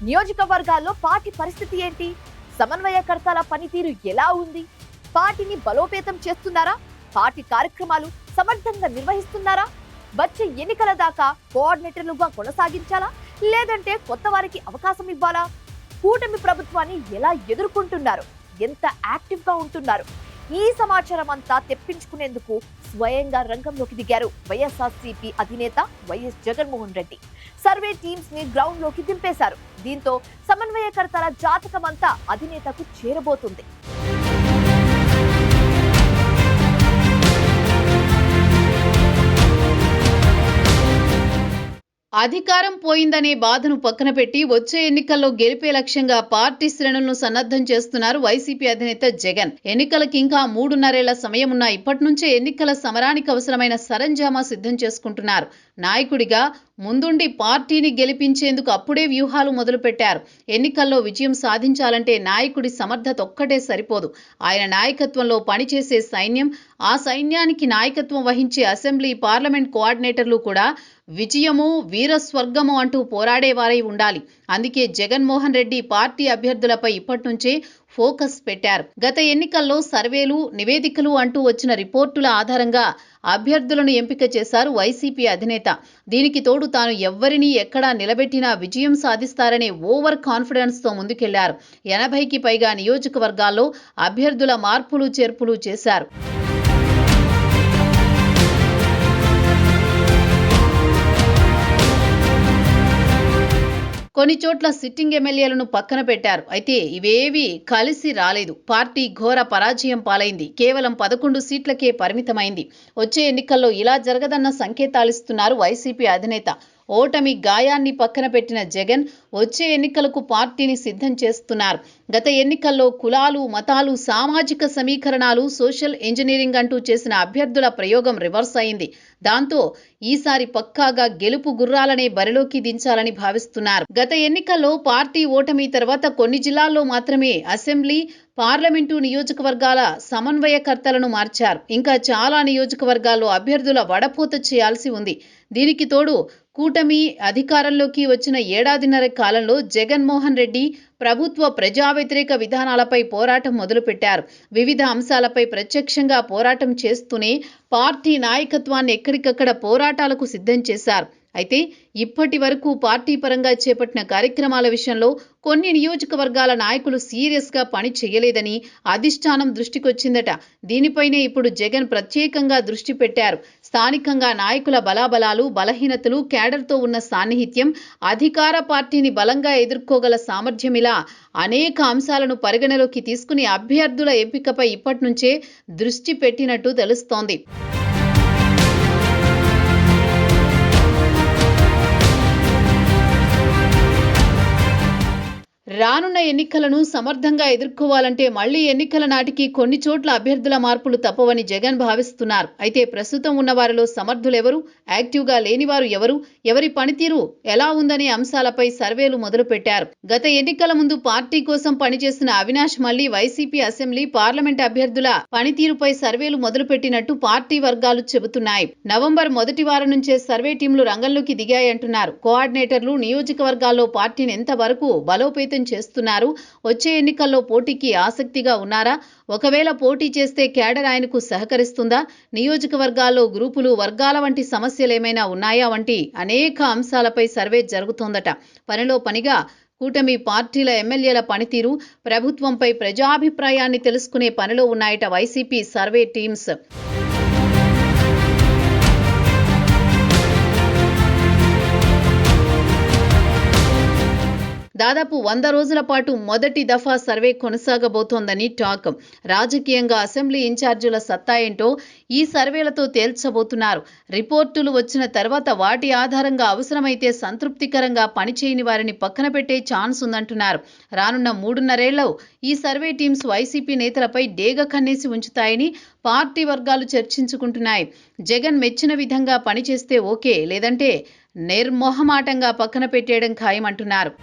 నియోజకవర్గాల్లో పార్టీ పరిస్థితి ఏంటి? సమన్వయకర్తల పనితీరు ఎలా ఉంది? పార్టీని బలోపేతం చేస్తున్నారా? పార్టీ కార్యక్రమాలు సమర్థంగా నిర్వహిస్తున్నారా? వచ్చే ఎన్నికల దాకా కోఆర్డినేటర్లుగా కొనసాగించాలా, లేదంటే కొత్త వారికి అవకాశం ఇవ్వాలా? కూటమి ప్రభుత్వాన్ని ఎలా ఎదుర్కొంటున్నారు? ఎంత యాక్టివ్ గా ఉంటున్నారు? ఈ సమాచారం అంతా తెప్పించుకునేందుకు స్వయంగా రంగంలోకి దిగారు వైఎస్ఆర్సీపీ అధినేత YS Jaganmohan Reddy. Survey teams ని గ్రౌండ్ లోకి దింపేశారు. దీంతో సమన్వయకర్తల జాతకం అంతా అధినేతకు చేరబోతుంది. అధికారం పోయిందనే బాధను పక్కన పెట్టి వచ్చే ఎన్నికల్లో గెలిపే లక్ష్యంగా పార్టీ శ్రేణులను సన్నద్ధం చేస్తున్నారు వైసీపీ అధినేత జగన్. ఎన్నికలకి ఇంకా 3.5 సమయం ఉన్న ఇప్పటి నుంచే ఎన్నికల సమరానికి అవసరమైన సరంజామా సిద్ధం చేసుకుంటున్నారు. నాయకుడిగా ముందుండి పార్టీని గెలిపించేందుకు అప్పుడే వ్యూహాలు మొదలుపెట్టారు. ఎన్నికల్లో విజయం సాధించాలంటే నాయకుడి సమర్థత ఒక్కటే సరిపోదు. ఆయన నాయకత్వంలో పనిచేసే సైన్యం, ఆ సైన్యానికి నాయకత్వం వహించే అసెంబ్లీ, పార్లమెంట్ కోఆర్డినేటర్లు కూడా విజయము వీరస్వర్గము అంటూ పోరాడేవారై ఉండాలి. అందుకే జగన్మోహన్ రెడ్డి పార్టీ అభ్యర్థులపై ఇప్పటి నుంచే ఫోకస్ పెట్టారు. గత ఎన్నికల్లో సర్వేలు, నివేదికలు అంటూ వచ్చిన రిపోర్టుల ఆధారంగా అభ్యర్థులను ఎంపిక చేశారు వైసీపీ అధినేత. దీనికి తోడు తాను ఎవ్వరినీ ఎక్కడా నిలబెట్టినా విజయం సాధిస్తారనే ఓవర్ కాన్ఫిడెన్స్ తో ముందుకెళ్లారు. 80కి పైగా నియోజకవర్గాల్లో అభ్యర్థుల మార్పులు చేర్పులు చేశారు. కొన్ని చోట్ల సిట్టింగ్ ఎమ్మెల్యేలను పక్కన పెట్టారు. అయితే ఇవేవీ కలిసి రాలేదు. పార్టీ ఘోర పరాజయం పాలైంది. కేవలం 11 సీట్లకే పరిమితమైంది. వచ్చే ఎన్నికల్లో ఇలా జరగదన్న సంకేతాలిస్తున్నారు వైసీపీ అధినేత. ఓటమి గాయాన్ని పక్కన పెట్టిన జగన్ వచ్చే ఎన్నికలకు పార్టీని సిద్ధం చేస్తున్నారు. గత ఎన్నికల్లో కులాలు, మతాలు, సామాజిక సమీకరణాలు, సోషల్ ఇంజనీరింగ్ అంటూ చేసిన అభ్యర్థుల ప్రయోగం రివర్స్ అయింది. దాంతో ఈసారి పక్కాగా గెలుపు గుర్రాలనే బరిలోకి దించాలని భావిస్తున్నారు. గత ఎన్నికల్లో పార్టీ ఓటమి తర్వాత కొన్ని జిల్లాల్లో మాత్రమే అసెంబ్లీ, పార్లమెంటు నియోజకవర్గాల సమన్వయకర్తలను మార్చారు. ఇంకా చాలా నియోజకవర్గాల్లో అభ్యర్థుల వడపోత చేయాల్సి ఉంది. దీనికి తోడు కూటమి అధికారంలోకి వచ్చిన 1.5 కాలంలో జగన్మోహన్ రెడ్డి ప్రభుత్వ ప్రజా వ్యతిరేక విధానాలపై పోరాటం మొదలుపెట్టారు. వివిధ అంశాలపై ప్రత్యక్షంగా పోరాటం చేస్తూనే పార్టీ నాయకత్వాన్ని ఎక్కడికక్కడ పోరాటాలకు సిద్ధం చేశారు. అయితే ఇప్పటి వరకు పార్టీ పరంగా చేపట్టిన కార్యక్రమాల విషయంలో కొన్ని నియోజకవర్గాల నాయకులు సీరియస్గా పని చేయలేదని అధిష్టానం దృష్టికొచ్చిందట. దీనిపైనే ఇప్పుడు జగన్ ప్రత్యేకంగా దృష్టి పెట్టారు. స్థానికంగా నాయకుల బలాబలాలు, బలహీనతలు, కేడర్తో ఉన్న సాన్నిహిత్యం, అధికార పార్టీని బలంగా ఎదుర్కోగల సామర్థ్యం, ఇలా అనేక అంశాలను పరిగణలోకి తీసుకుని అభ్యర్థుల ఎంపికపై ఇప్పటి నుంచే దృష్టి పెట్టినట్టు తెలుస్తోంది. రానున్న ఎన్నికలను సమర్థంగా ఎదుర్కోవాలంటే మళ్లీ ఎన్నికల నాటికి కొన్ని చోట్ల అభ్యర్థుల మార్పులు తప్పవని జగన్ భావిస్తున్నారు. అయితే ప్రస్తుతం ఉన్న వారిలో సమర్థులెవరు, యాక్టివ్గా లేనివారు ఎవరు, ఎవరి పనితీరు ఎలా ఉందనే అంశాలపై సర్వేలు మొదలుపెట్టారు. గత ఎన్నికల ముందు పార్టీ కోసం పనిచేసిన అవినాష్ మళ్లీ వైసీపీ అసెంబ్లీ, పార్లమెంట్ అభ్యర్థుల పనితీరుపై సర్వేలు మొదలుపెట్టినట్టు పార్టీ వర్గాలు చెబుతున్నాయి. నవంబర్ మొదటి వారం నుంచే సర్వే టీంలు రంగంలోకి దిగాయంటున్నారు. కోఆర్డినేటర్లు నియోజకవర్గాల్లో పార్టీని ఎంతవరకు బలోపేతం చేస్తున్నారు? వచ్చే ఎన్నికల్లో పోటీకి ఆసక్తిగా ఉన్నారా? ఒకవేళ పోటీ చేస్తే కేడర్ ఆయనకు సహకరిస్తుందా? నియోజకవర్గాల్లో గ్రూపులు, వర్గాల వంటి సమస్యలేమైనా ఉన్నాయా? వంటి అనేక అంశాలపై సర్వే జరుగుతోందట. పనిలో పనిగా కూటమి పార్టీల ఎమ్మెల్యేల పనితీరు, ప్రభుత్వంపై ప్రజాభిప్రాయాన్ని తెలుసుకునే పనిలో ఉన్నాయట వైసీపీ సర్వే టీమ్స్. దాదాపు 100 రోజుల పాటు మొదటి దఫా సర్వే కొనసాగబోతోందని టాక్. రాజకీయంగా అసెంబ్లీ ఇన్ఛార్జీల సత్తా ఏంటో ఈ సర్వేలతో తేల్చబోతున్నారు. రిపోర్టులు వచ్చిన తర్వాత వాటి ఆధారంగా అవసరమైతే సంతృప్తికరంగా పనిచేయని వారిని పక్కన పెట్టే ఛాన్స్ ఉందంటున్నారు. రానున్న 3.5 ఏళ్లలో ఈ సర్వే టీమ్స్ వైసీపీ నేతలపై డేగ కన్నేసి ఉంచుతాయని పార్టీ వర్గాలు చర్చించుకుంటున్నాయి. జగన్ మెచ్చిన విధంగా పనిచేస్తే ఓకే, లేదంటే నిర్మోహమాటంగా పక్కన పెట్టేయడం ఖాయమంటున్నారు.